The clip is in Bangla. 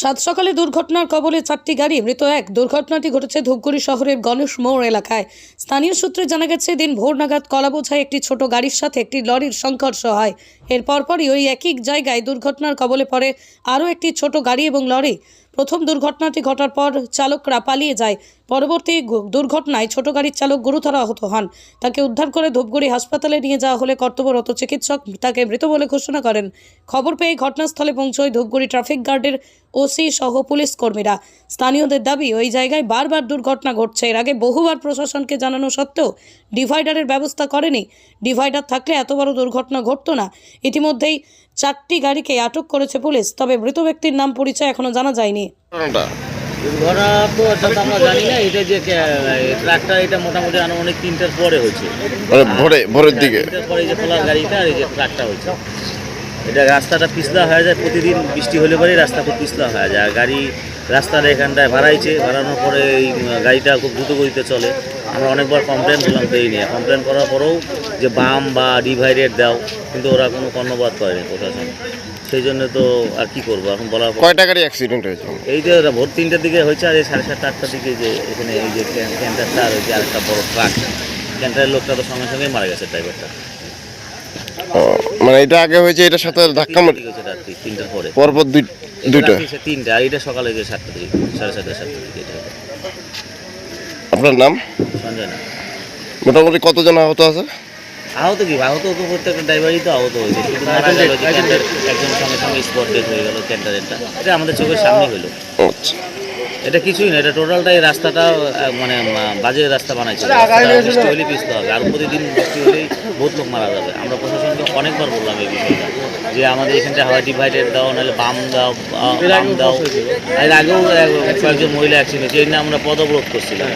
সাত সকালে দুর্ঘটনার কবলে 4টি গাড়ি, মৃত এক। দুর্ঘটনাটি ঘটেছে ধূপগুড়ি শহরের গণেশ মোড় এলাকায়। স্থানীয় সূত্রে জানা গেছে, দিন ভোর নাগাদ কলাবোঝায় একটি ছোট গাড়ির সাথে একটি লরির সংঘর্ষ হয়। এর পরপরই ওই একই জায়গায় দুর্ঘটনার কবলে পড়ে আরও একটি ছোট গাড়ি এবং লরি। প্রথম দুর্ঘটনাটি ঘটার পর চালকরা পালিয়ে যায়। পরবর্তী দুর্ঘটনায় ছোট গাড়ির চালক গুরুতর আহত হন। তাকে উদ্ধার করে ধূপগুড়ি হাসপাতালে নিয়ে যাওয়া হলে কর্তব্যরত চিকিৎসক তাকে মৃত বলে ঘোষণা করেন। খবর পেয়ে ঘটনাস্থলে পৌঁছয় ধূপগুড়ি ট্রাফিক গার্ডের ওসি সহ পুলিশ কর্মীরা। স্থানীয়দের দাবি, ওই জায়গায় বারবার দুর্ঘটনা ঘটছে। এর আগে বহুবার প্রশাসনকে জানানো সত্ত্বেও ডিভাইডারের ব্যবস্থা করেনি। ডিভাইডার থাকলে এত বড় দুর্ঘটনা ঘটতো না। ইতিমধ্যেই 4টি গাড়িকে আটক করেছে পুলিশ, তবে মৃত ব্যক্তির নাম পরিচয় এখনো জানা যায়নি। দুর্ঘটনা তো অর্থাৎ আমরা জানি না। এটা যে ট্রাকটা, এটা মোটামুটি আনুমানিক 3টার পরে হয়েছে, ভোরের দিকে। 3টার পরে এই যে খোলার গাড়িটা আর এই যে ট্রাকটা হয়েছে। এটা রাস্তাটা পিছলা হয়ে যায়, প্রতিদিন বৃষ্টি হলে পরেই রাস্তা খুব পিছলা হয়ে যায়। আর গাড়ি রাস্তার এখানটায় ভাড়ানোর পরে এই গাড়িটা খুব দ্রুত গতিতে চলে। আমরা অনেকবার কমপ্লেন করলাম তো এই নিয়ে। কমপ্লেন করার পরেও যে বাম বা ডিভাইডেড দাও, কিন্তু ওরা কোনো কর্ণপাত করেনি প্রশাসন। সেই জন্য তো আর কি করবো এখন বলার। কয়টা গাড়ি অ্যাক্সিডেন্ট হয়েছে? এই যে ভোর 3টার দিকে হয়েছে, আর এই 7:30 8টার দিকে যে এখানে এই যে ক্যান্টারটা আর ওই যে আরেকটা বড় ট্রাক, ক্যান্টারের লোকটা তো সঙ্গে সঙ্গেই মারা গেছে, ড্রাইভারটা। মানে এটা আগে হয়েছে, এটার সাথে ধাক্কা মারি হয়েছে রাত্রি 3টার পরে, পরপর দুইটা। 3টা, আর এটা সকালে যে 7টা দিকে, 7:30 7টার দিকে। এটা আপনার নাম? সঞ্জয় না। মোটামুটি কতজন আহত আছে? আহত কি, আহত তো প্রত্যেকটা ড্রাইভারই তো আহত হয়েছে, শুধু মারা গেল যে একজন সঙ্গে সঙ্গে স্পট ডেথ হয়ে গেল ক্যান্টারেরটা। এটা আমাদের চোখের সামনে হলো। আচ্ছা, এটা কিছুই না, এটা টোটালটাই রাস্তাটা মানে বাজে রাস্তা বানাইছে। বৃষ্টি হলেই পিছতে হবে, আর প্রতিদিন বৃষ্টি হলেই বহুত লোক মারা যাবে। আমরা প্রশাসনকে অনেকবার বললাম এই বিষয়টা, যে আমাদের এখানটা হয় ডিভাইডেড দাও, নাহলে বাম দাও। এর আগেও কয়েকজন মহিলা অ্যাক্সিডেন্ট হয়েছে, এই নিয়ে আমরা পদবরোধ করছিলাম।